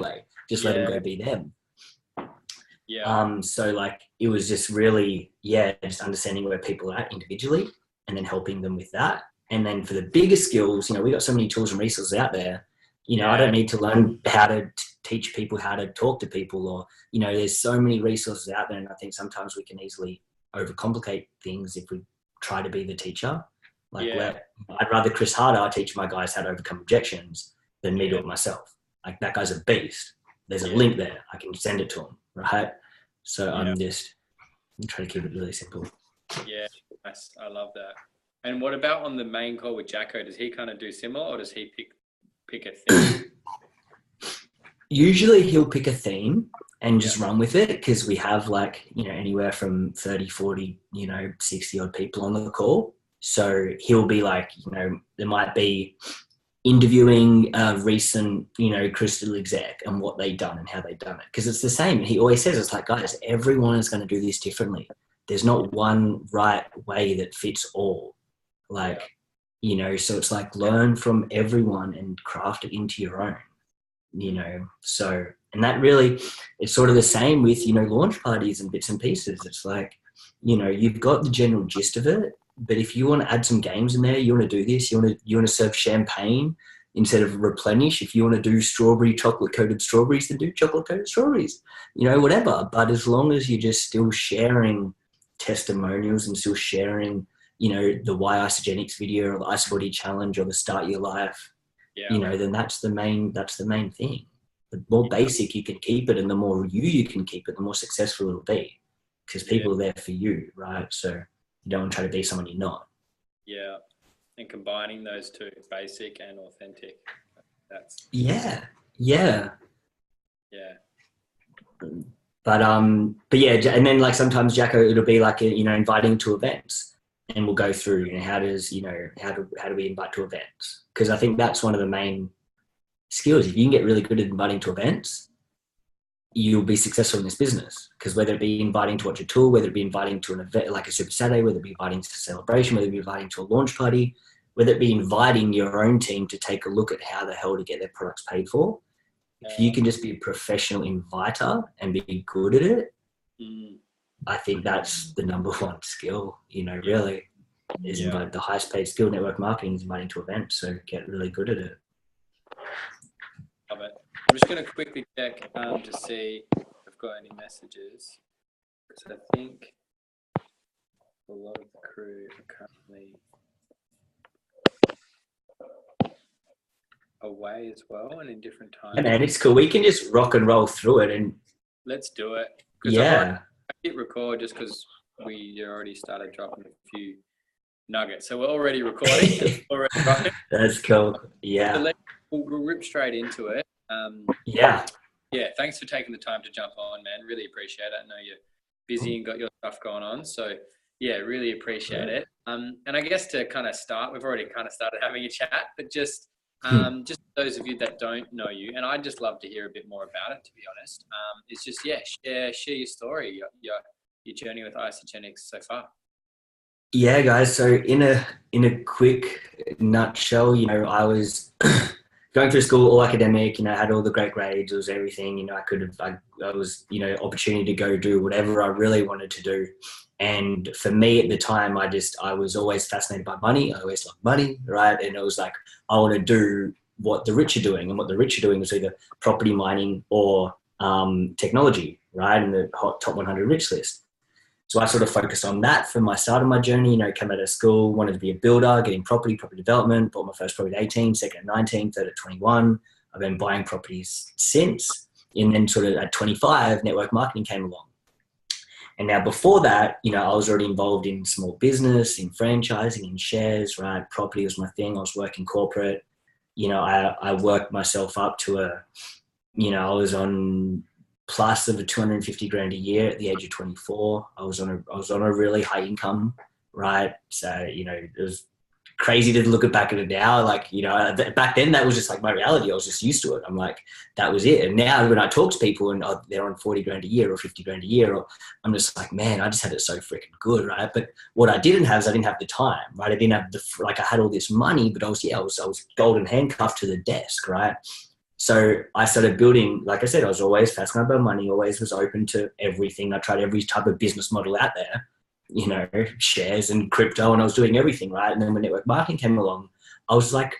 anyway. Just let them go be them. Yeah. So like, it was just really, just understanding where people are at individually and then helping them with that. And then for the bigger skills, we got so many tools and resources out there. I don't need to learn how to teach people how to talk to people, or, there's so many resources out there. And I think sometimes we can easily overcomplicate things if we try to be the teacher. Like, I'd rather Chris Harder teach my guys how to overcome objections than me do it myself. Like, that guy's a beast. There's a link there. I can send it to him, right? So I'm trying to keep it really simple. Yeah, nice. I love that. And what about on the main call with Jacko? Does he kind of do similar, or does he pick a theme? Usually he'll pick a theme and just run with it, because we have like, anywhere from 30, 40, 60 odd people on the call. So he'll be like, there might be interviewing a recent, crystal exec and what they've done and how they've done it. Because it's the same. He always says, it's like, guys, everyone is going to do this differently. There's not one right way that fits all. Like, so it's like, learn from everyone and craft it into your own, So, and that really, it's sort of the same with, launch parties and bits and pieces. It's like, you've got the general gist of it, but if you want to add some games in there, you want to do this, you want to serve champagne instead of replenish. If you want to do chocolate coated strawberries, then do chocolate coated strawberries, whatever. But as long as you're just still sharing testimonials and still sharing, the Why Isogenics video or the Ice Body Challenge or the Start Your Life, then that's the main thing. The more basic you can keep it, and the more you can keep it, the more successful it'll be, because people are there for you, right? So you don't want to try to be someone you're not. Yeah. And combining those two, basic and authentic. That's Yeah. But yeah, and then like sometimes Jacko, it'll be like, inviting to events, and we'll go through, how do we invite to events? Because I think that's one of the main skills. If you can get really good at inviting to events, you'll be successful in this business. Because whether it be inviting to watch a tour, whether it be inviting to an event like a Super Saturday, whether it be inviting to a celebration, whether it be inviting to a launch party, whether it be inviting your own team to take a look at how the hell to get their products paid for, if you can just be a professional inviter and be good at it, I think that's the number one skill, really, is the highest paid skill. Network marketing is inviting to events, so get really good at it. Love it. I'm just going to quickly check to see if I've got any messages, because I think a lot of the crew are currently away as well and in different times. Yeah, man, it's cool. We can just rock and roll through it, and let's do it. Yeah. I hit record just because we already started dropping a few nuggets, so we're already recording. That's cool. Yeah. So we'll rip straight into it. Yeah. Thanks for taking the time to jump on, man. Really appreciate it. I know you're busy and got your stuff going on, so really appreciate it. And I guess to kind of start, we've already kind of started having a chat, but just those of you that don't know you, and I'd just love to hear a bit more about it, to be honest. It's just share your story, your journey with Isogenics so far. Yeah, guys. So in a quick nutshell, I was going through school, all academic, had all the great grades, it was everything, I was, opportunity to go do whatever I really wanted to do. And for me at the time, I was always fascinated by money. I always loved money, right? And it was like, I want to do what the rich are doing. And what the rich are doing was either property mining or technology, right? In the top 100 rich list. So I sort of focused on that for my start of my journey, came out of school, wanted to be a builder, getting property development, bought my first property at 18, second at 19, third at 21. I've been buying properties since. And then sort of at 25, network marketing came along. And now before that, I was already involved in small business, in franchising, in shares, right? Property was my thing. I was working corporate. I worked myself up to I was on plus of a 250 grand a year at the age of 24. I was on a really high income, right? So, it was crazy to look back at it now. Like, back then that was just like my reality. I was just used to it. I'm like, that was it. And now when I talk to people and they're on 40 grand a year or 50 grand a year, I'm just like, man, I just had it so freaking good, right? But what I didn't have is I didn't have the time, right? I didn't have I had all this money, but I was golden handcuffed to the desk, right? So I started building, like I said, I was always fascinated by money, always was open to everything. I tried every type of business model out there, shares and crypto, and I was doing everything, right? And then when network marketing came along, I was like,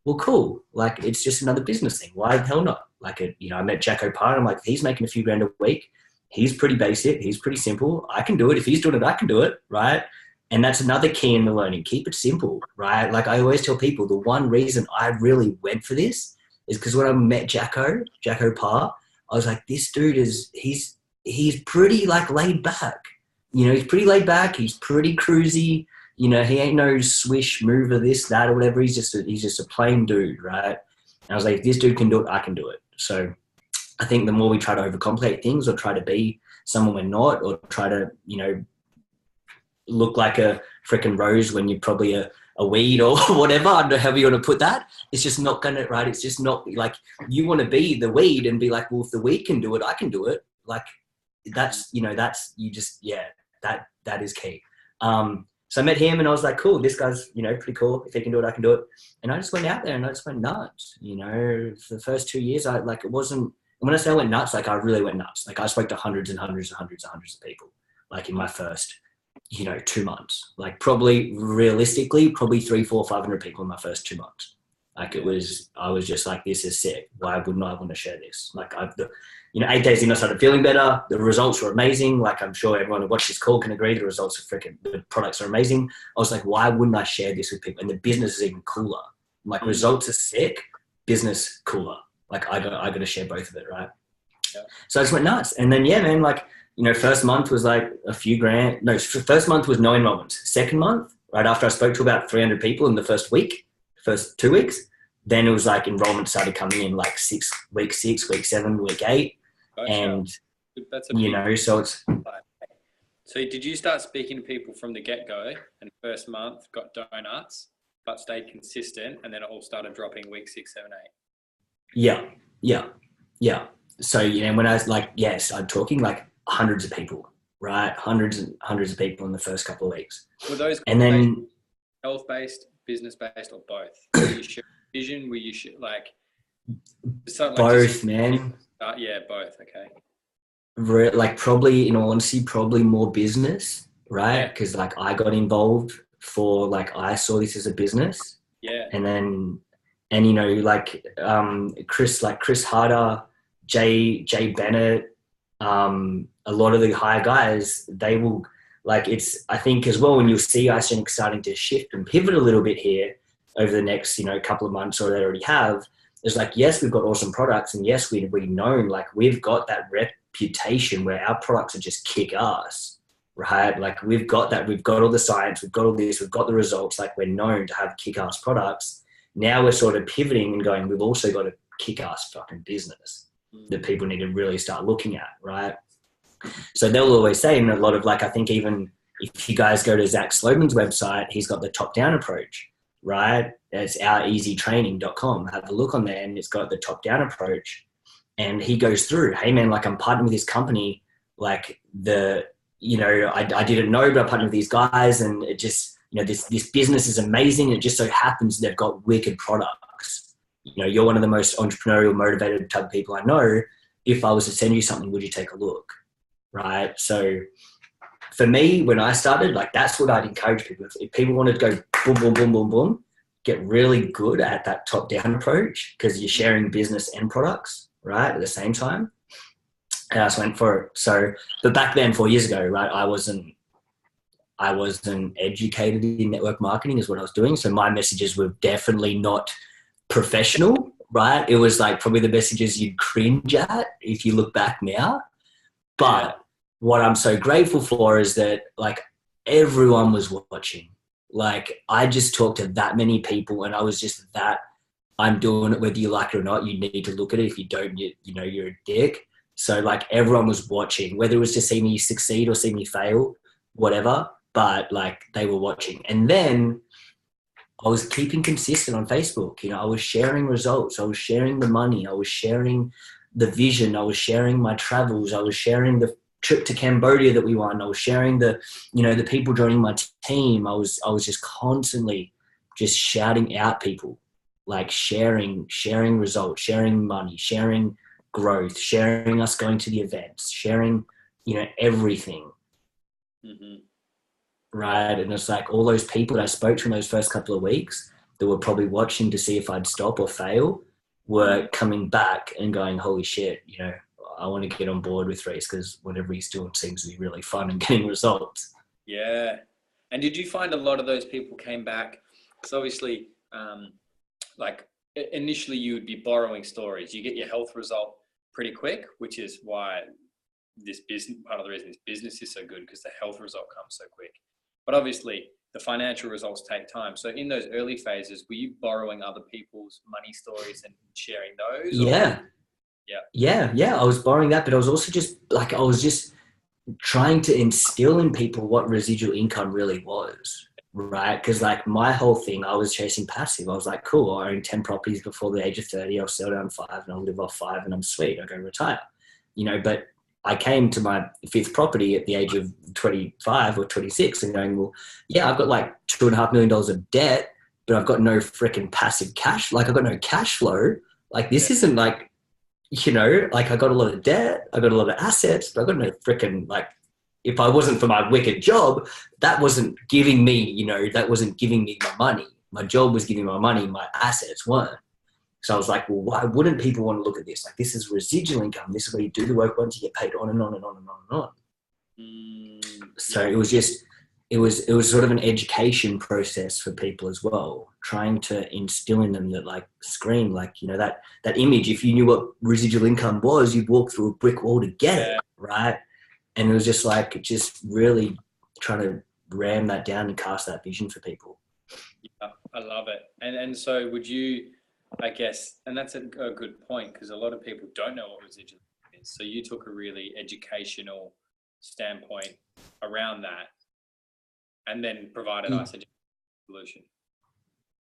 well, cool. Like, it's just another business thing. Why the hell not? Like, I met Jacko Parr. I'm like, he's making a few grand a week. He's pretty basic. He's pretty simple. I can do it. If he's doing it, I can do it, right? And that's another key in the learning. Keep it simple, right? Like I always tell people, the one reason I really went for this is because when I met Jacko Parr, I was like, this dude he's pretty like laid back. He's pretty laid back. He's pretty cruisy. He ain't no swish mover, this, that, or whatever. He's just a plain dude, right? And I was like, if this dude can do it, I can do it. So I think the more we try to overcomplicate things or try to be someone we're not, or try to, look like a freaking rose when you're probably a weed or whatever, I don't know however you want to put that. It's just not going to, right? It's just not like you want to be the weed and be like, well, if the weed can do it, I can do it. Like that's, that is key. So I met him and I was like, cool, this guy's, pretty cool. If he can do it, I can do it. And I just went out there and I just went nuts, for the first 2 years. It wasn't, when I say I went nuts, like I really went nuts. Like I spoke to hundreds and hundreds and hundreds and hundreds of people, like in my first, 2 months, like probably realistically, probably 300, 400, 500 people in my first 2 months. Like I was just like, this is sick. Why wouldn't I want to share this? Like 8 days in, I started feeling better. The results were amazing. Like I'm sure everyone who watched this call can agree. The products are amazing. I was like, why wouldn't I share this with people? And the business is even cooler. Like results are sick, business cooler. Like I got to share both of it. Right. Yeah. So I just went nuts. And then, yeah, man, like, first month was like a few grand. No, first month was no enrollments. Second month, right after I spoke to about 300 people in the first 2 weeks, then it was like enrollment started coming in like week 6, week 7, week 8. Gotcha. And, that's a so it's... So did you start speaking to people from the get-go and first month got donuts, but stayed consistent and then it all started dropping week 6, 7, 8? Yeah. So, when I was like, yes, I'm talking like hundreds of people, right? Hundreds and hundreds of people in the first couple of weeks. Were those and then health-based, business-based, or both? Were you sharing vision? Were you both, man? Yeah, both. Okay. Like probably, in all honesty, probably more business, right? Because like I got involved for like I saw this as a business. Yeah. And then, Chris Harder, Jay Bennett, a lot of the higher guys, they will I think as well, when you'll see us starting to shift and pivot a little bit here over the next, couple of months, or they already have, it's like, yes, we've got awesome products. And yes, we're known, like we've got that reputation where our products are just kick ass, right? Like we've got that, we've got all the science, we've got all this, we've got the results, like we're known to have kick ass products. Now we're sort of pivoting and going, we've also got a kick ass fucking business that people need to really start looking at, right? So they'll always say, and a lot of I think even if you guys go to Zach Sloman's website, he's got the top-down approach, right? It's oureasytraining.com. Have a look on there and it's got the top-down approach. And he goes through, hey man, I'm partnering with this company, I didn't know, but I partnered with these guys and it just, this business is amazing. It just so happens they've got wicked products. You're one of the most entrepreneurial, motivated type of people I know. If I was to send you something, would you take a look? Right. So for me, when I started, that's what I'd encourage people. If people wanted to go boom, boom, boom, boom, boom, get really good at that top down approach, because you're sharing business and products, right, at the same time. And I just went for it. So, but back then, 4 years ago, right, I wasn't educated in network marketing is what I was doing. So my messages were definitely not professional, right? It was probably the messages you'd cringe at if you look back now. But what I'm so grateful for is that everyone was watching. I just talked to that many people and I was just that I'm doing it, whether you like it or not. You need to look at it. If you don't, you're a dick. So everyone was watching, whether it was to see me succeed or see me fail, whatever, but they were watching. And then I was keeping consistent on Facebook. I was sharing results. I was sharing the money. I was sharing the vision. I was sharing my travels. I was sharing the trip to Cambodia that we won. I was sharing the people joining my team. I was just constantly just shouting out people, like sharing results, sharing money, sharing growth, sharing us going to the events, sharing, everything. Mm-hmm. Right. And it's like all those people that I spoke to in those first couple of weeks that were probably watching to see if I'd stop or fail were coming back and going, holy shit, I want to get on board with Rhys because whatever he's doing seems to be really fun and getting results. Yeah. And did you find a lot of those people came back? Because obviously, like initially you would be borrowing stories. You get your health result pretty quick, which is why this business, part of the reason this business is so good, because the health result comes so quick. But obviously the financial results take time. So in those early phases, were you borrowing other people's money stories and sharing those? Yeah. Or? Yeah. I was borrowing that, but I was also just trying to instill in people what residual income really was, right? Because like my whole thing, I was chasing passive. I was like, cool, I own 10 properties before the age of 30. I'll sell down 5 and I'll live off 5 and I'm sweet. I'll go retire, but I came to my 5th property at the age of 25 or 26 and going, well, yeah, I've got like $2.5 million of debt, but I've got no freaking passive cash. Like I've got no cash flow. Like this isn't like, like I got a lot of debt, I got a lot of assets, but I got no freaking, like, if I wasn't for my wicked job, that wasn't giving me, that wasn't giving me my money. My job was giving me my money, my assets weren't. So I was like, well, why wouldn't people want to look at this? Like, this is residual income. This is where you do the work once you get paid on and on and on and on and on. So it was just, it was sort of an education process for people as well, trying to instill in them that like scream, like, that image, if you knew what residual income was, you'd walk through a brick wall to get it, right? And it was just like, just really trying to ram that down and cast that vision for people. Yeah, I love it. And so would you, I guess, and that's a good point, because a lot of people don't know what residual income is. So you took a really educational standpoint around that and then provided us a solution.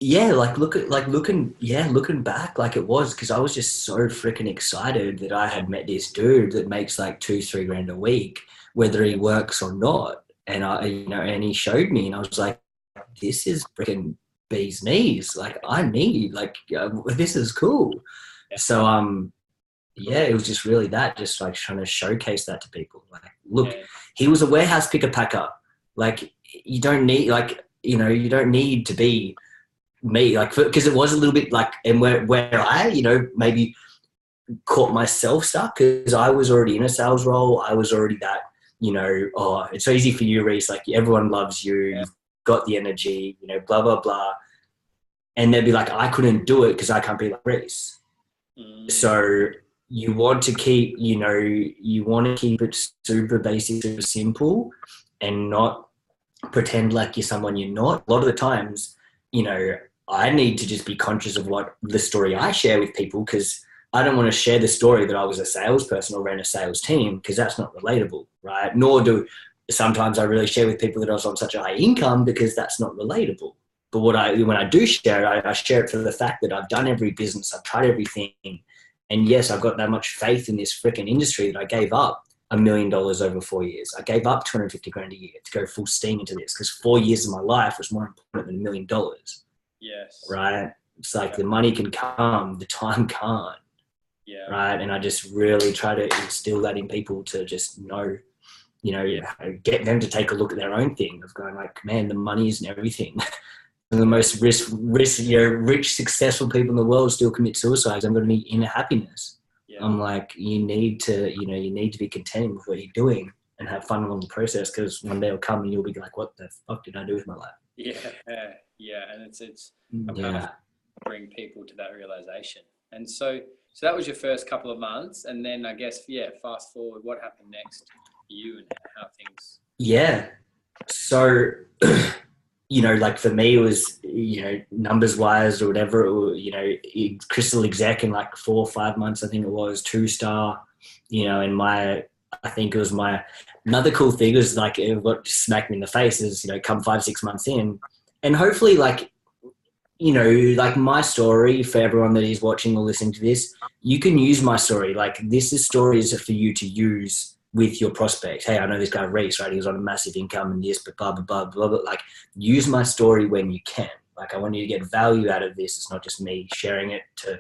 Yeah, looking back, like it was, because I was just so freaking excited that I had met this dude that makes like 2-3 grand a week, whether he works or not. And and he showed me, and I was like, this is freaking bee's knees. Like this is cool. Yeah. So, it was just really that, just like trying to showcase that to people. Like, look, he was a warehouse picker packer. Like, you don't need, you don't need to be me, like, because it was a little bit like, and where I, maybe caught myself stuck, because I was already in a sales role. I was already that, oh, it's so easy for you, Rhys. Like, everyone loves you. You've got the energy, blah, blah, blah. And they'd be like, I couldn't do it because I can't be like Rhys. So you want to keep, it super basic, super simple, and not pretend like you're someone you're not. A lot of the times, I need to just be conscious of what the story I share with people, because I don't want to share the story that I was a salesperson or ran a sales team, because that's not relatable, right? Nor do sometimes I really share with people that I was on such a high income, because that's not relatable. But when I do share, I share it for the fact that I've done every business, I've tried everything. And yes, I've got that much faith in this freaking industry that I gave up $1 million over 4 years. I gave up 250 grand a year to go full steam into this, because 4 years of my life was more important than $1 million. Yes. Right. It's like the money can come, the time can't. Yeah. Right. And I just really try to instill that in people to just know, get them to take a look at their own thing of going like, man, the money isn't everything. And the most rich, successful people in the world still commit suicides. I'm going to need inner happiness. Yeah. I'm like, you need to be content with what you're doing and have fun along the process, because one day will come and you'll be like, what the fuck did I do with my life? Yeah. And it's bring people to that realization. And so that was your first couple of months. And then I guess, fast forward, what happened next for you and how things? Yeah. So, like for me, it was, numbers wise or whatever, crystal exec in like 4 or 5 months, I think it was 2-star, and I think it was another cool thing was like, what smacked me in the face is, come 5-6 months in, and hopefully like, like my story, for everyone that is watching or listening to this, you can use my story. Like, this is stories for you to use with your prospects. Hey, I know this guy Rhys, right? He was on a massive income and this, but blah, blah, blah, blah, blah. Like, use my story when you can. Like, I want you to get value out of this. It's not just me sharing it to,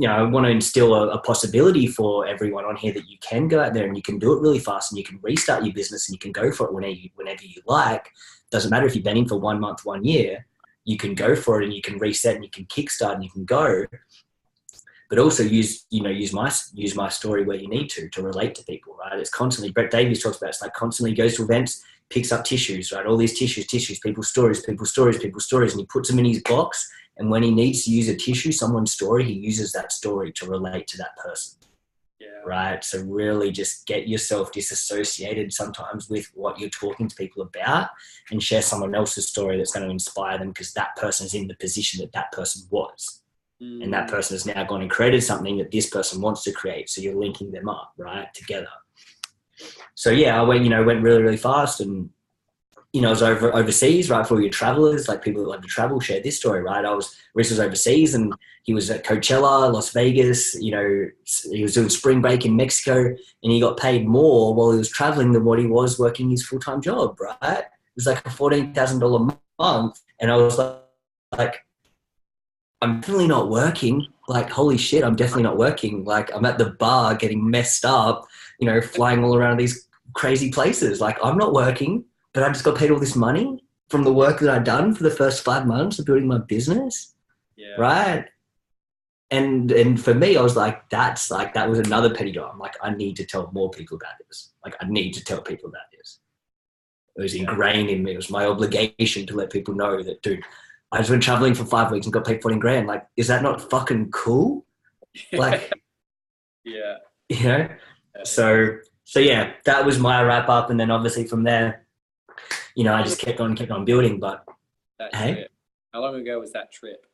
I want to instill a possibility for everyone on here that you can go out there and you can do it really fast and you can restart your business and you can go for it whenever you like. Doesn't matter if you've been in for 1 month, 1 year, you can go for it and you can reset and you can kickstart and you can go. But also use my story where you need to relate to people, right? It's constantly, Brett Davies talks about, it's like constantly goes to events, picks up tissues, right? All these tissues, people's stories, and he puts them in his box. And when he needs to use a tissue, someone's story, he uses that story to relate to that person. Yeah. Right? So really just get yourself disassociated sometimes with what you're talking to people about and share someone else's story that's going to inspire them, because that person's in the position that person was. And that person has now gone and created something that this person wants to create. So you're linking them up, right, together. So yeah, I went really, really fast, and I was overseas, right? For all your travelers, like people that love to travel, share this story, right? Rhys was overseas and he was at Coachella, Las Vegas. He was doing spring break in Mexico, and he got paid more while he was traveling than what he was working his full-time job, right? It was like a $14,000 month, and I was like, I'm definitely not working. Like, holy shit, I'm definitely not working. Like, I'm at the bar getting messed up, flying all around these crazy places. Like, I'm not working, but I just got paid all this money from the work that I'd done for the first 5 months of building my business. Yeah. Right. And for me, I was like, that was another petty job. I'm like, I need to tell more people about this. Like, I need to tell people about this. It was ingrained in me. It was my obligation to let people know that, dude, I just went traveling for 5 weeks and got paid 14 grand. Like, is that not fucking cool? Like, yeah. So yeah, that was my wrap up. And then obviously from there, I just kept on building. But hey, how long ago was that trip?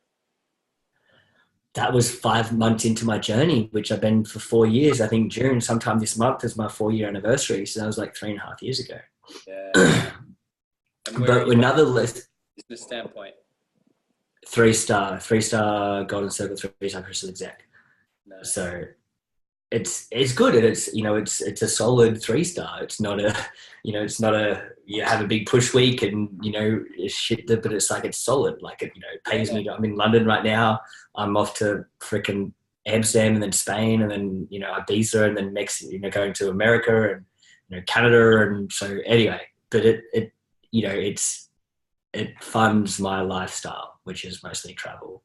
That was 5 months into my journey, which I've been for 4 years. I think June, sometime this month, is my 4-year anniversary. So that was like 3.5 years ago. Yeah. But another list. Business standpoint. 3-star Golden Circle, 3-star Crystal Exec. Nice. So it's good, and it's a solid 3-star. It's not a you have a big push week and shit, but it's like, it's solid. Like, it pays me. I'm in London right now. I'm off to freaking Amsterdam and then Spain and then Ibiza and then Mexico, going to America and Canada, and so anyway. But it funds my lifestyle, which is mostly travel.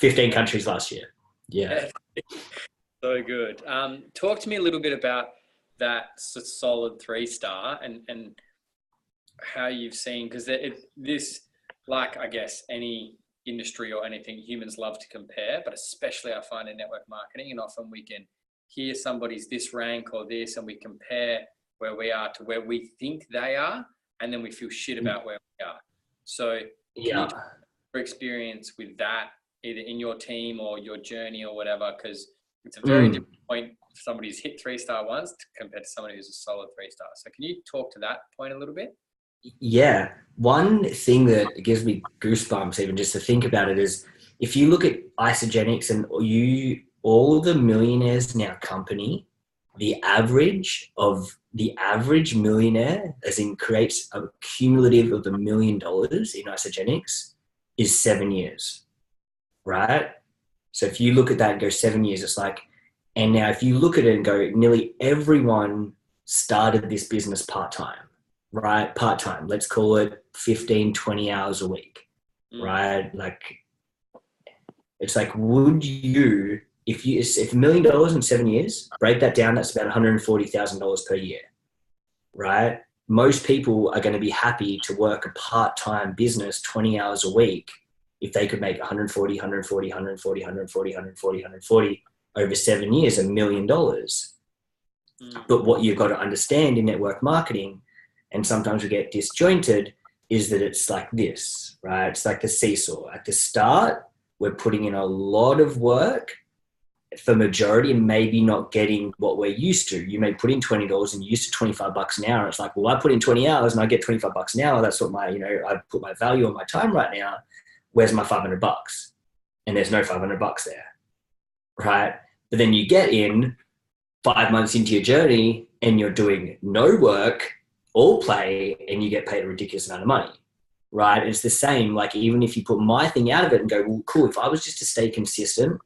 15 countries last year. Yeah. So good. Talk to me a little bit about that solid 3-star and how you've seen, because this, like, I guess any industry or anything, humans love to compare, but especially I find in network marketing, and often we can hear somebody's this rank or this, and we compare where we are to where we think they are, and then we feel shit about where we are. So can you talk about your experience with that, either in your team or your journey or whatever? Because it's a very different point for somebody who's hit 3-star once compared to somebody who's a solid 3-star. So can you talk to that point a little bit? Yeah. One thing that gives me goosebumps even just to think about it is, if you look at Isogenics and all the millionaires in our company, the average millionaire, as in creates a cumulative of $1 million in Isogenics, is 7 years, right? So if you look at that and go 7 years, it's like, and now if you look at it and go, nearly everyone started this business part-time, right? Part-time, let's call it 15, 20 hours a week, right? Like, it's like, would you, if $1 million in 7 years, break that down, that's about $140,000 per year, right? Most people are going to be happy to work a part-time business 20 hours a week if they could make 140 over 7 years, $1 million. But what you've got to understand in network marketing, and sometimes we get disjointed, is that it's like this, right? It's like the seesaw. At the start, we're putting in a lot of work for majority and maybe not getting what we're used to. You may put in $20 and you're used to $25 an hour. It's like, well, I put in 20 hours and I get $25 an hour. That's what I put my value on my time right now. Where's my $500? And there's no $500 there, right? But then you get in 5 months into your journey and you're doing no work, all play, and you get paid a ridiculous amount of money, right? It's the same. Like, even if you put my thing out of it and go, well, cool, if I was just to stay consistent,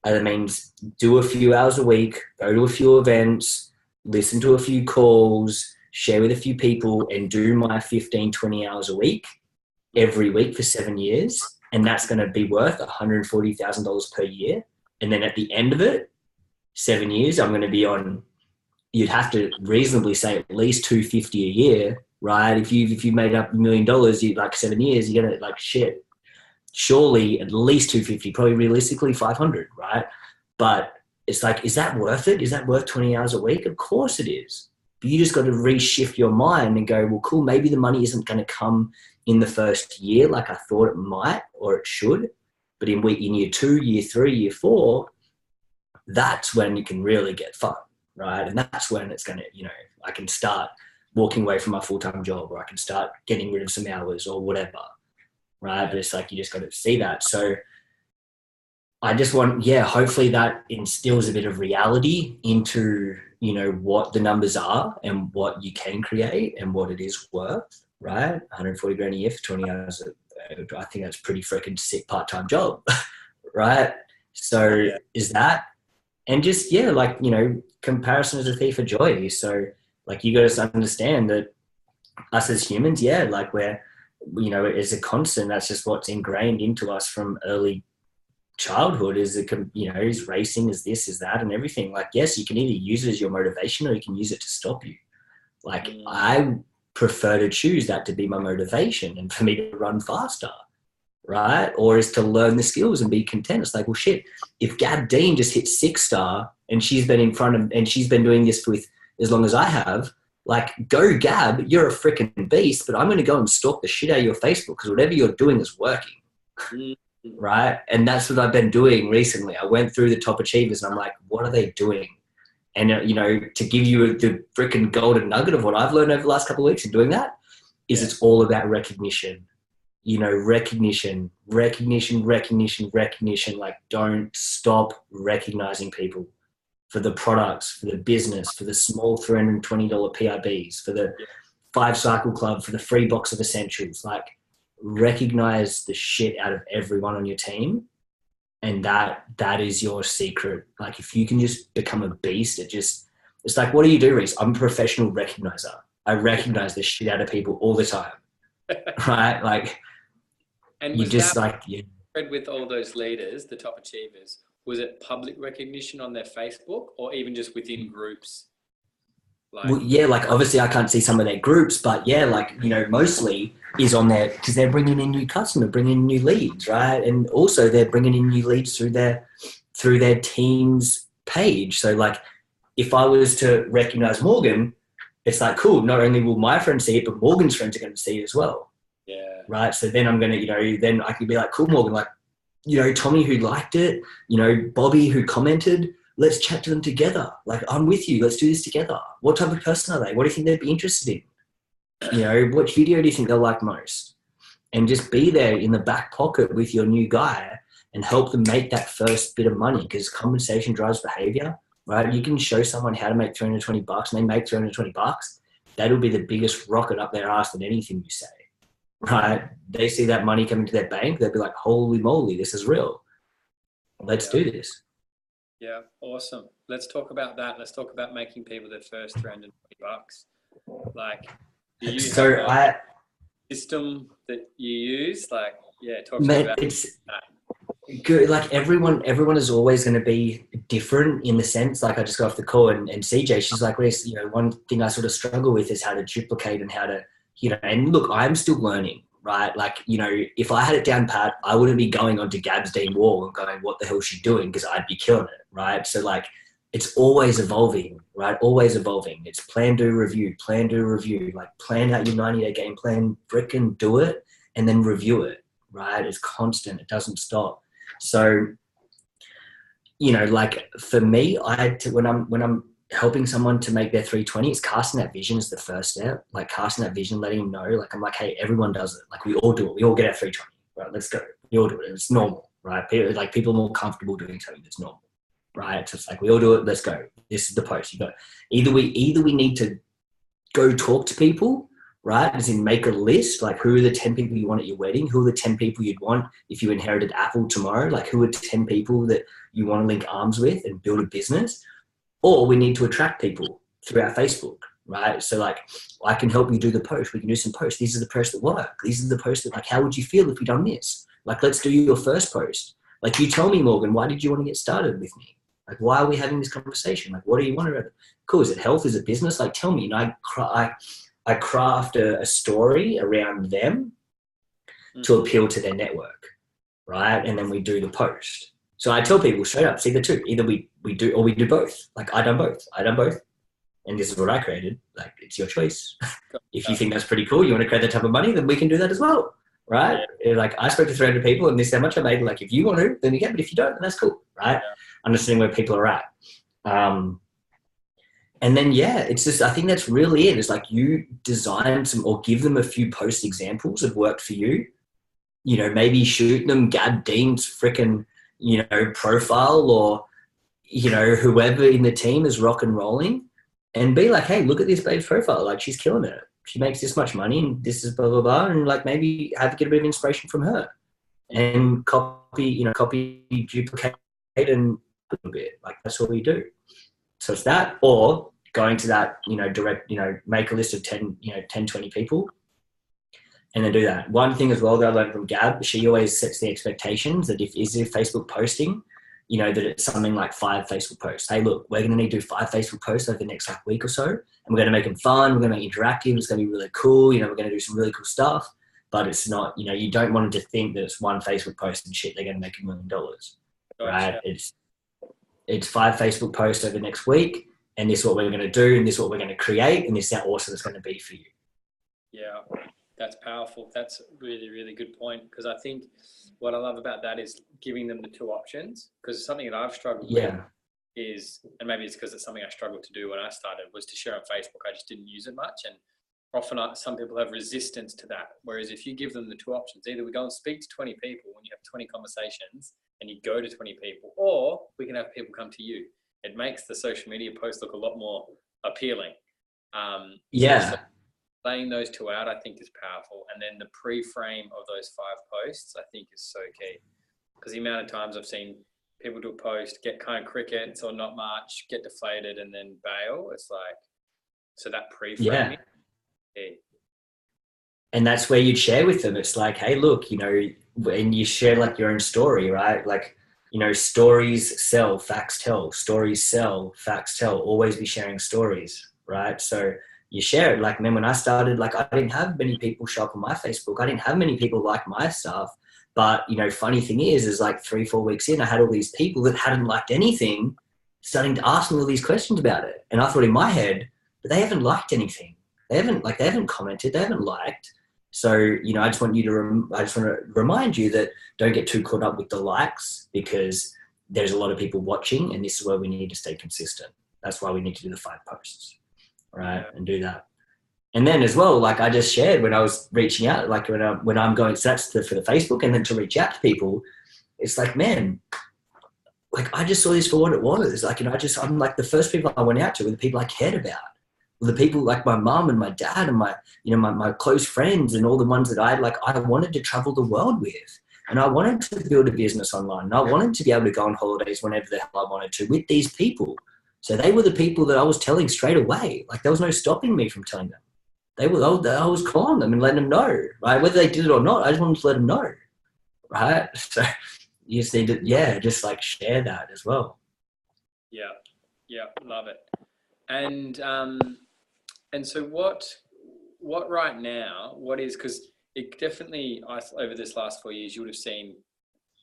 that means do a few hours a week, go to a few events, listen to a few calls, share with a few people, and do my 15, 20 hours a week every week for 7 years. And that's going to be worth $140,000 per year. And then at the end of it, 7 years, I'm going to be on, you'd have to reasonably say at least 250 a year, right? If you made up $1 million, you like 7 years, you're going to like shit. Surely at least 250, probably realistically 500, right? But it's like, is that worth it? Is that worth 20 hours a week? Of course it is. But you just got to reshift your mind and go, well, cool, maybe the money isn't going to come in the first year like I thought it might or it should. But in year 2, year 3, year 4, that's when you can really get fun, right? And that's when it's going to, you know, I can start walking away from my full-time job, or I can start getting rid of some hours or whatever. Right. But it's like, you just got to see that. So I just want, hopefully that instills a bit of reality into, you know, what the numbers are and what you can create and what it is worth, right? 140 grand a year for 20 hours. I think that's pretty freaking sick part-time job, right? So is that, and just, like, you know, comparison is a thief of joy. So like, you got to understand that us as humans, like we're, you know, is a constant. That's just what's ingrained into us from early childhood, is it, you know, is racing, is this, is that, and everything. Like, yes, you can either use it as your motivation or you can use it to stop you. Like, I prefer to choose that to be my motivation and for me to run faster, right? Or is to learn the skills and be content. It's like, well, shit, if Gab Dean just hit 6-star and she's been in front of, and she's been doing this with as long as I have, like, go Gab, you're a freaking beast, but I'm going to go and stalk the shit out of your Facebook because whatever you're doing is working, right? And that's what I've been doing recently. I went through the top achievers and I'm like, what are they doing? And, you know, to give you the freaking golden nugget of what I've learned over the last couple of weeks in doing that is it's all about recognition. You know, recognition. Like, don't stop recognizing people. For the products, for the business, for the small $320 PIBs, for the 5-cycle club, for the free box of essentials. Like, recognize the shit out of everyone on your team, and that is your secret. Like, if you can just become a beast, it's like, what do you do, Rhys? I'm a professional recognizer. I recognize the shit out of people all the time, right? Like, and you just like, with all those leaders, the top achievers, was it public recognition on their Facebook or even just within groups? Like, well, like, obviously I can't see some of their groups, but like, you know, mostly is on there because they're bringing in new customers, bringing in new leads, right? And also they're bringing in new leads through their team's page. So like, if I was to recognize Morgan, it's like, cool, not only will my friends see it, but Morgan's friends are going to see it as well. Yeah. Right. So then I'm going to, you know, then I could be like, cool, Morgan, like, you know, Tommy who liked it, you know, Bobby who commented, let's chat to them together. Like, I'm with you. Let's do this together. What type of person are they? What do you think they'd be interested in? You know, what video do you think they'll like most? And just be there in the back pocket with your new guy and help them make that first bit of money, because compensation drives behavior, right? You can show someone how to make $320 and they make $320. That'll be the biggest rocket up their ass than anything you say, right? They see that money coming to their bank. They'll be like, holy moly, this is real. Let's do this. Yeah, awesome. Let's talk about that. Let's talk about making people their first $320. Like, do you have a system that you use? Like, talk to me about that. Good. Like, everyone is always going to be different in the sense, like, I just got off the call and CJ, she's like, Rhys, you know, one thing I sort of struggle with is how to duplicate and how to, you know, and look, I'm still learning, right? Like, you know, if I had it down pat, I wouldn't be going onto Gab's Dean wall and going, what the hell is she doing? Because I'd be killing it, right? So like, it's always evolving, right? Always evolving. It's plan, do, review, like, plan out your 90-day game plan, frickin' do it, and then review it, right? It's constant. It doesn't stop. So, you know, like, for me, when I'm helping someone to make their 320, it's casting that vision is the first step. Like, casting that vision, letting them know, like, I'm like, hey, everyone does it. Like, we all do it. We all get our 320, right? Let's go. We all do it. It's normal, right? People are more comfortable doing something that's normal, right? So it's like, we all do it. Let's go. This is the post. You got either we need to go talk to people, right? As in make a list, like who are the 10 people you want at your wedding? Who are the 10 people you'd want if you inherited Apple tomorrow? Like who are 10 people that you want to link arms with and build a business? Or we need to attract people through our Facebook, right? So like I can help you do the post. We can do some posts. These are the posts that work. These are the posts that like, how would you feel if we done this? Like, let's do your first post. Like you tell me, Morgan, why did you want to get started with me? Like, why are we having this conversation? Like, what do you want to, cool. Is it health? Is it business? Like, tell me. And I craft a story around them to appeal to their network, right? And then we do the post. So I tell people straight up, it's either two. Either we do or we do both. Like I done both. And this is what I created. Like it's your choice. If you think that's pretty cool, you want to create that type of money, then we can do that as well, right? Yeah. Like I spoke to 300 people and this is how much I made. Like if you want to, then you can. But if you don't, then that's cool, right? Yeah. Understanding where people are at. And then, yeah, it's just, I think that's really it. It's like you design some or give them a few post examples that worked for you. You know, maybe shoot them Gab Dean's freaking, you know, profile or, you know, whoever in the team is rock and rolling and be like, hey, look at this babe's profile. Like she's killing it. She makes this much money and this is blah, blah, blah. And like maybe get a bit of inspiration from her and copy, duplicate and a little bit. Like that's what we do. So it's that or going to that, you know, direct, you know, make a list of 10, 20 people and then do that. One thing as well that I learned from Gab, she always sets the expectations that if Facebook posting, you know, that it's something like 5 Facebook posts. Hey, look, we're going to need to do 5 Facebook posts over the next like week or so. And we're going to make them fun. We're going to make it interactive. It's going to be really cool. You know, we're going to do some really cool stuff, but it's not, you know, you don't want them to think that it's one Facebook post and shit, they're going to make $1 million, right? It's 5 Facebook posts over the next week. And this is what we're going to do. And this is what we're going to create. And this is how awesome it's going to be for you. Yeah, that's powerful. That's a really, really good point. Because I think what I love about that is giving them the 2 options. Because something that I've struggled with is, and maybe it's because it's something I struggled to do when I started, was to share on Facebook. I just didn't use it much. And often some people have resistance to that. Whereas if you give them the 2 options, either we go and speak to 20 people and you have 20 conversations and you go to 20 people, or we can have people come to you. It makes the social media post look a lot more appealing. So laying those 2 out, I think, is powerful. And then the pre-frame of those 5 posts, I think, is so key. Because the amount of times I've seen people do a post, get kind of crickets or not much, get deflated, and then bail. It's like, so that pre-framing. Yeah. And that's where you'd share with them. It's like, hey, look, you know, and you share like your own story, right? Like, you know, stories sell, facts tell. Stories sell, facts tell. Always be sharing stories, right? So you share it. Like, man, when I started, like, I didn't have many people show up on my Facebook. I didn't have many people like my stuff. But, you know, funny thing is like 3-4 weeks in, I had all these people that hadn't liked anything starting to ask me all these questions about it. And I thought in my head, but they haven't liked anything. They haven't commented. They haven't liked. So, you know, I just want to remind you that don't get too caught up with the likes because there's a lot of people watching and this is where we need to stay consistent. That's why we need to do the 5 posts, right? And do that. And then as well, like I just shared when I was reaching out, like when I'm going, so that's for the Facebook and then to reach out to people, it's like, man, like I just saw this for what it was. Like, you know, I'm like the first people I went out to were the people I cared about. The people like my mom and my dad and my, you know, my close friends and all the ones that I wanted to travel the world with. And I wanted to build a business online. And I wanted to be able to go on holidays whenever the hell I wanted to with these people. So they were the people that I was telling straight away. Like there was no stopping me from telling them. I was calling them and letting them know, right? Whether they did it or not, I just wanted to let them know, right? So you just need to, just like share that as well. Yeah, love it. And so what right now, because it definitely, over this last 4 years, you would have seen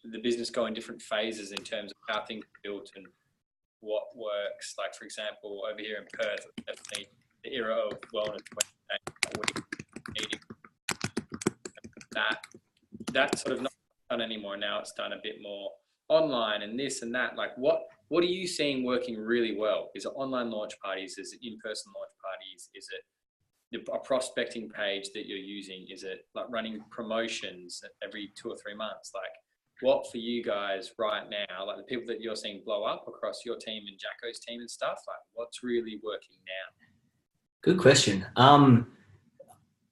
the business go in different phases in terms of how things are built and what works. Like, for example, over here in Perth, definitely the era of wellness, that sort of not done anymore. Now it's done a bit more online and this and that. Like what are you seeing working really well? Is it online launch parties? Is it in-person launch parties? Is it a prospecting page that you're using? Is it like running promotions every 2 or 3 months? Like what for you guys right now, like the people that you're seeing blow up across your team and Jacko's team and stuff, like what's really working now? Good question.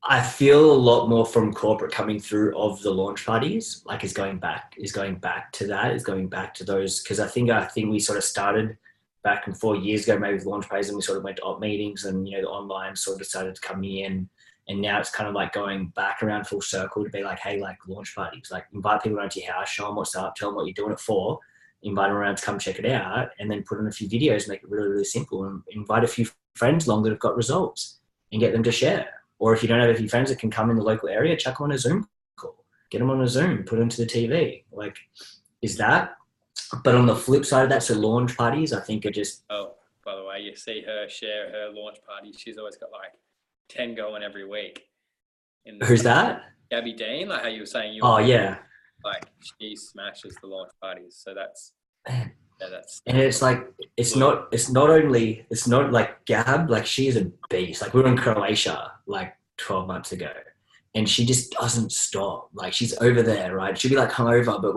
I feel a lot more from corporate coming through of the launch parties, like is going back to that, is going back to those, because I think we sort of started back in 4 years ago, maybe with launch parties, and we sort of went to op meetings, and the online sort of started to come in, and now it's kind of like going back around full circle to be like, hey, like launch parties, like invite people around to your house, show them what's up, tell them what you're doing it for, invite them around to come check it out, and then put in a few videos, make it really, really simple, and invite a few friends along that have got results and get them to share. Or if you don't have a few friends that can come in the local area, chuck them on a Zoom call. Get them on a Zoom, put them to the TV. Like, is that? But on the flip side of that, so launch parties, I think are just... Oh, by the way, you see her share her launch party. She's always got like 10 going every week. Who's that? Gabby Dean, like how you were saying. Oh, yeah. Like, she smashes the launch parties. So that's... Man. Yeah, that's... And it's like, it's not like Gab, like she's a beast. Like we were in Croatia like 12 months ago, and she just doesn't stop. Like she's over there, right? She'll be like hungover, but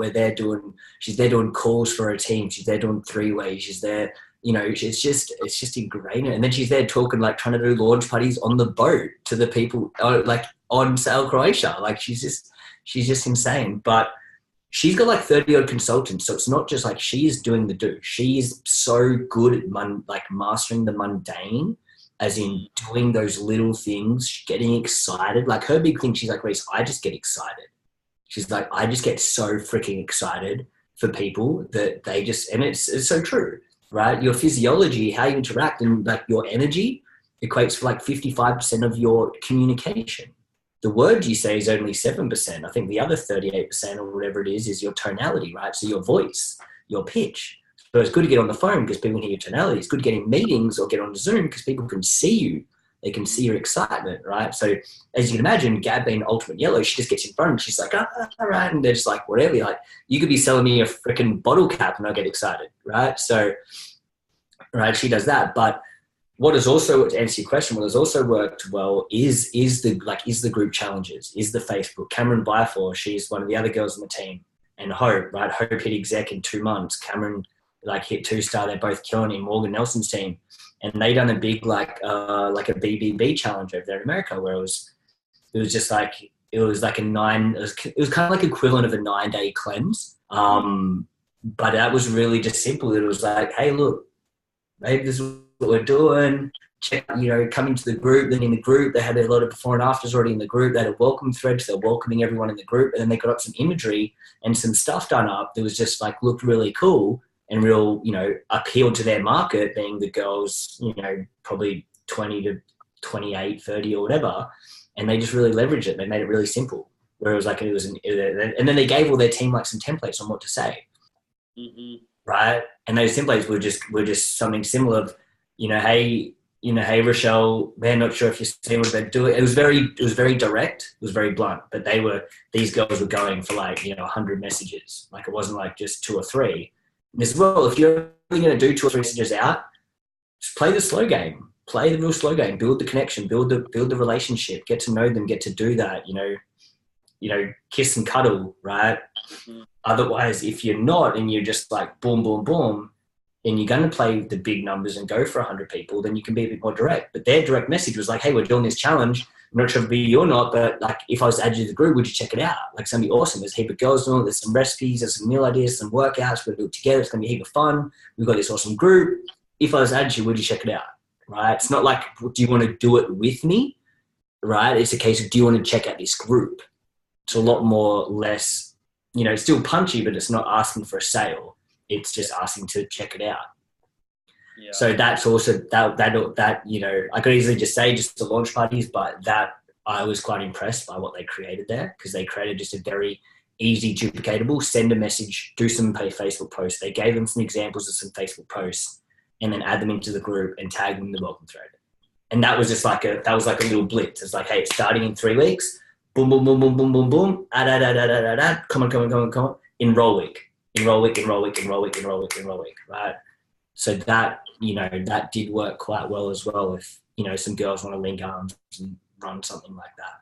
she's there doing calls for her team. She's there doing 3-way. She's there, it's just ingrained. And then she's there talking, like trying to do launch parties on the boat to the people, like on Sail Croatia. Like she's just insane. But she's got like 30 odd consultants. So it's not just like she is doing the do. She is so good at mastering the mundane, as in doing those little things, getting excited. Like her big thing, she's like, Rhys, I just get excited. She's like, I just get so freaking excited for people that they just, and it's so true, right? Your physiology, how you interact, and like your energy equates for like 55% of your communication. The word you say is only 7%. I think the other 38% or whatever it is your tonality, right? So your voice, your pitch. So it's good to get on the phone because people can hear your tonality. It's good to get in meetings or get on Zoom because people can see you. They can see your excitement, right? So as you can imagine, Gab being ultimate yellow, she just gets in front and she's like, all right. And they're just like, whatever. Like, you could be selling me a freaking bottle cap and I get excited, right? So, right, she does that. But what has also, to answer your question, what has also worked well is the group challenges, is the Facebook. Cameron Byfor, she's one of the other girls on the team, and Hope, right? Hope hit exec in 2 months. Cameron hit 2-star. They're both killing in Morgan Nelson's team, and they done a big like a BBB challenge over there in America, where it was just like it was kind of like equivalent of a 9-day cleanse. But that was really just simple. It was like, hey, look, maybe this is what we're doing. Check, coming to the group. Then in the group, they had a lot of before and afters already in the group. They had a welcome thread, so they're welcoming everyone in the group. And then they got up some imagery and some stuff done up that was just like looked really cool and real, appealed to their market, being the girls, probably 20 to 28, 30 or whatever. And they just really leveraged it. They made it really simple. Where it was like, and then they gave all their team like some templates on what to say. Mm-hmm. Right. And those templates were just something similar of, hey, Rochelle, they're not sure if you're seeing what they're doing. It was very direct. It was very blunt, but these girls were going for like, 100 messages. Like it wasn't like just 2 or 3. And as well, if you're only going to do 2 or 3 messages out, just play the slow game, play the real slow game, build the connection, build the relationship, get to know them, get to do that, kiss and cuddle, right? Mm-hmm. Otherwise, if you're not and you're just like boom, boom, boom, and you're going to play the big numbers and go for 100 people, then you can be a bit more direct. But their direct message was like, hey, we're doing this challenge. I'm not sure if it'd be you or not, but like if I was to add you to the group, would you check it out? Like it's going to be awesome. There's a heap of girls doing it. There's some recipes, there's some meal ideas, some workouts. We're going to do it together. It's going to be a heap of fun. We've got this awesome group. If I was to add you, would you check it out? Right? It's not like, do you want to do it with me? Right? It's a case of, do you want to check out this group? It's a lot more less, it's still punchy, but it's not asking for a sale. It's just asking to check it out. Yeah. So that's also that I could easily just say just the launch parties, but that I was quite impressed by what they created there, because they created just a very easy, duplicatable, send a message, do some Facebook posts. They gave them some examples of some Facebook posts and then add them into the group and tag them in the welcome thread. And that was just like a little blitz. It's like, hey, it's starting in 3 weeks. Boom, boom, boom, boom, boom, boom, boom. Come on. Enroll week, right? So that, that did work quite well as well if, some girls want to link arms and run something like that.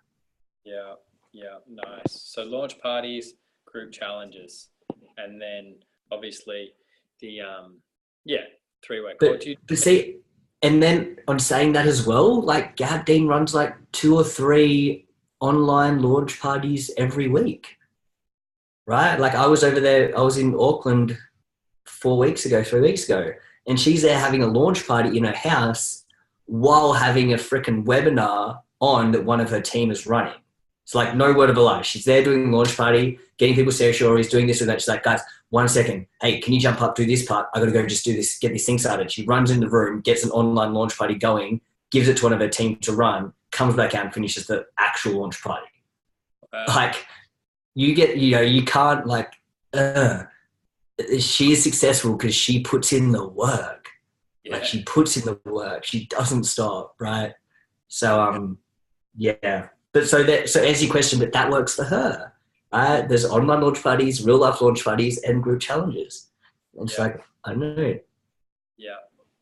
Yeah, nice. So launch parties, group challenges, and then obviously the, 3-way. But see, and then on saying that as well, like Gab Dean runs like 2 or 3 online launch parties every week, right? Like I was over there, I was in Auckland 4 weeks ago, 3 weeks ago, and she's there having a launch party in her house while having a freaking webinar on that one of her team is running. It's like no word of a lie. She's there doing launch party, getting people share stories, doing this or that. She's like, guys, 1 second. Hey, can you jump up, do this part? I got to go just do this, get this thing started. She runs in the room, gets an online launch party going, gives it to one of her team to run, comes back out and finishes the actual launch party. Like you get, you can't like, she is successful because she puts in the work. Yeah. Like she puts in the work. She doesn't stop, right? So, yeah. But so answer your question, but that works for her, right? There's online launch parties, real life launch parties, and group challenges. And she's like, I know. Yeah,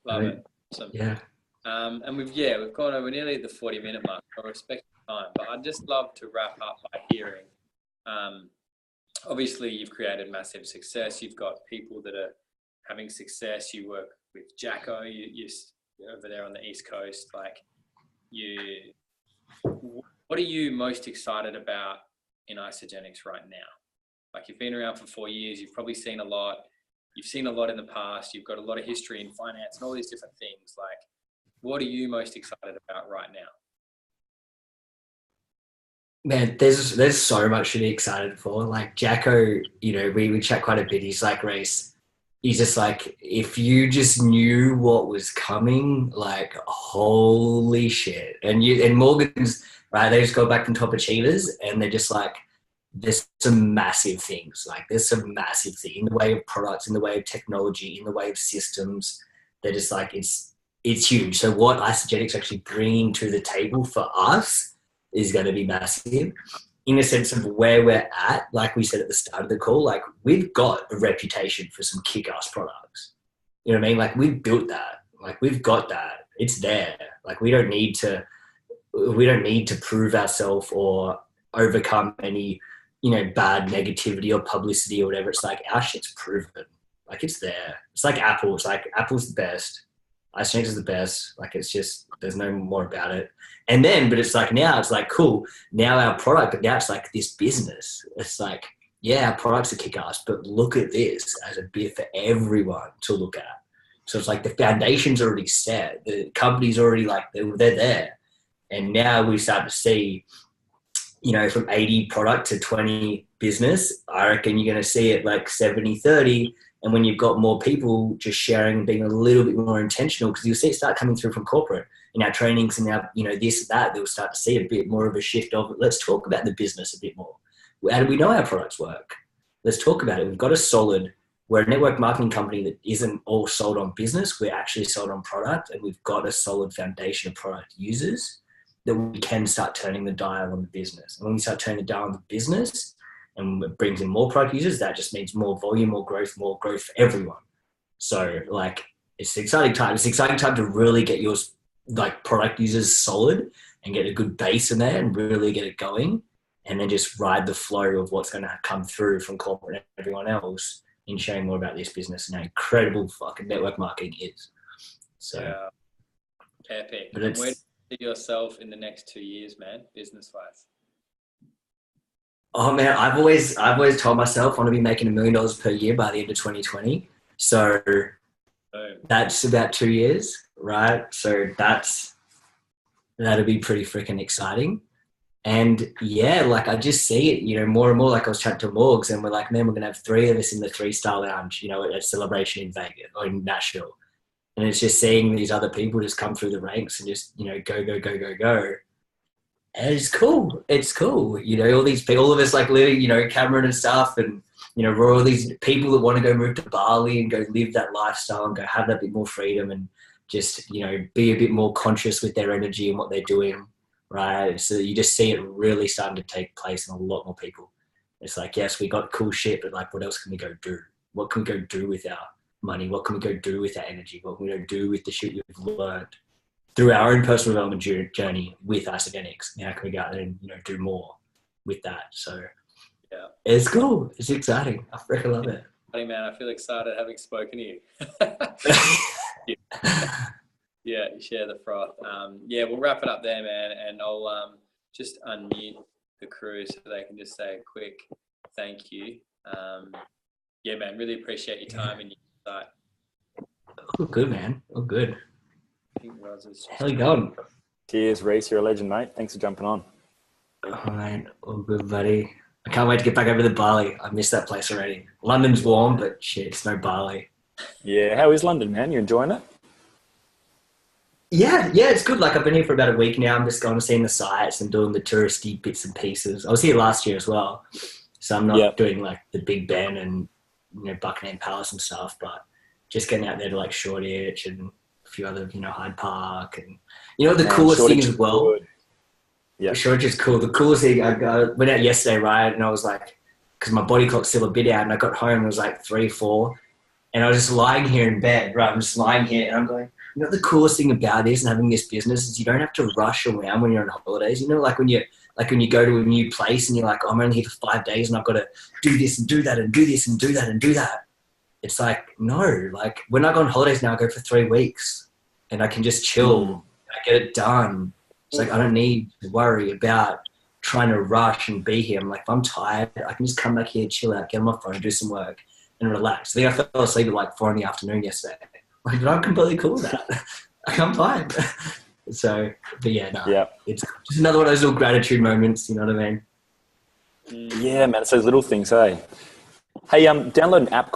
love it. Awesome. Yeah. And we've gone over nearly the 40-minute mark. I respect the time, but I'd just love to wrap up by hearing. Obviously, you've created massive success. You've got people that are having success. You work with Jacko. You're over there on the East Coast. Like, what are you most excited about in Isagenix right now? Like, you've been around for 4 years. You've probably seen a lot. You've seen a lot in the past. You've got a lot of history in finance and all these different things. Like, what are you most excited about right now? Man, there's so much to be excited for. Like Jacko, we chat quite a bit. He's like, Rhys, he's just like, if you just knew what was coming, like, holy shit. And Morgan's, right, they just go back from top achievers and they're just like, there's some massive things. Like there's some massive things in the way of products, in the way of technology, in the way of systems. They're just like, it's huge. So what Isagenix actually bringing to the table for us is going to be massive in a sense of where we're at. Like we said at the start of the call, like we've got a reputation for some kick-ass products. You know what I mean? Like we've built that, like we've got that. It's there. Like we don't need to prove ourselves or overcome any, bad negativity or publicity or whatever. It's like our shit's proven. Like it's there. It's like Apple. It's like Apple's the best. Isagenix is the best. Like it's just, there's no more about it. And then, but it's like now, it's like cool. Now our product, but now it's like this business. It's like, yeah, our products are kick-ass, but look at this as a bit for everyone to look at. So it's like the foundation's already set. The company's already like, they're there. And now we start to see, from 80 product to 20 business, I reckon you're going to see it like 70-30. And when you've got more people just sharing and being a little bit more intentional, because you'll see it start coming through from corporate in our trainings and our, this, that, they'll start to see a bit more of a shift of, let's talk about the business a bit more. How do we know our products work? Let's talk about it. We're a network marketing company that isn't all sold on business. We're actually sold on product, and we've got a solid foundation of product users that we can start turning the dial on the business. And when we start turning the dial on the business, and it brings in more product users, that just means more volume, more growth for everyone. So like, it's an exciting time. It's an exciting time to really get your like product users solid and get a good base in there and really get it going, and then just ride the flow of what's going to come through from corporate and everyone else in sharing more about this business and how incredible fucking network marketing is. So epic. And where do you see yourself in the next 2 years, man, business-wise? Oh man, I've always told myself I want to be making $1 million per year by the end of 2020. So that's about 2 years, right? So that'll be pretty freaking exciting. And yeah, like I just see it, more and more. Like I was chatting to Morgs and we're like, man, we're going to have 3 of us in the 3-star lounge, at a celebration in Vegas or in Nashville. And it's just seeing these other people just come through the ranks and just, go. And it's cool. It's cool. All of us like living, Cameron and stuff. And, we're all these people that want to go move to Bali and go live that lifestyle and go have that bit more freedom and just, be a bit more conscious with their energy and what they're doing. Right. So you just see it really starting to take place in a lot more people. It's like, yes, we got cool shit, but like, what else can we go do? What can we go do with our money? What can we go do with our energy? What can we go do with the shit we've learned through our own personal development journey with Isagenix? How can we go out there and, do more with that? So yeah, it's cool. It's exciting. I freaking love it. Funny, man. I feel excited having spoken to you. Yeah, you share the froth. Yeah, we'll wrap it up there, man. And I'll just unmute the crew so they can just say a quick thank you. Yeah, man, really appreciate your time and your insight. All good, man. All good. I think Roz is How you going? Cheers, Rhys. You're a legend, mate. Thanks for jumping on. All right. All good, buddy. I can't wait to get back over to Bali. I miss that place already. London's warm, but shit, it's no Bali. Yeah, how is London, man? You enjoying it? Yeah, it's good. Like I've been here for about a week now. I'm just going to seeing the sights and doing the touristy bits and pieces. I was here last year as well, so I'm not doing like the Big Ben and Buckingham Palace and stuff, but just getting out there to like Shoreditch and a few other Hyde Park and the coolest thing as well. Yeah, Shoreditch is cool. The coolest thing I went out yesterday, right, and I was like, because my body clock's still a bit out, and I got home, it was like 3, 4, and I was just lying here in bed, right? I'm just lying here, and I'm going, the coolest thing about this and having this business is you don't have to rush around when you're on holidays. Like when you go to a new place and you're like, oh, I'm only here for 5 days and I've got to do this and do that and do this and do that and do that. It's like, no, like when I go on holidays now, I go for 3 weeks and I can just chill. I get it done. It's like, I don't need to worry about trying to rush and be here. I'm like, if I'm tired, I can just come back here, chill out, get on my phone, do some work and relax. I think I fell asleep at like 4 PM yesterday. Like, I'm completely cool with that. I'm fine. So, but yeah, no. Yeah. It's just another one of those little gratitude moments, you know what I mean? Yeah, man. It's those little things, hey? Hey, download an app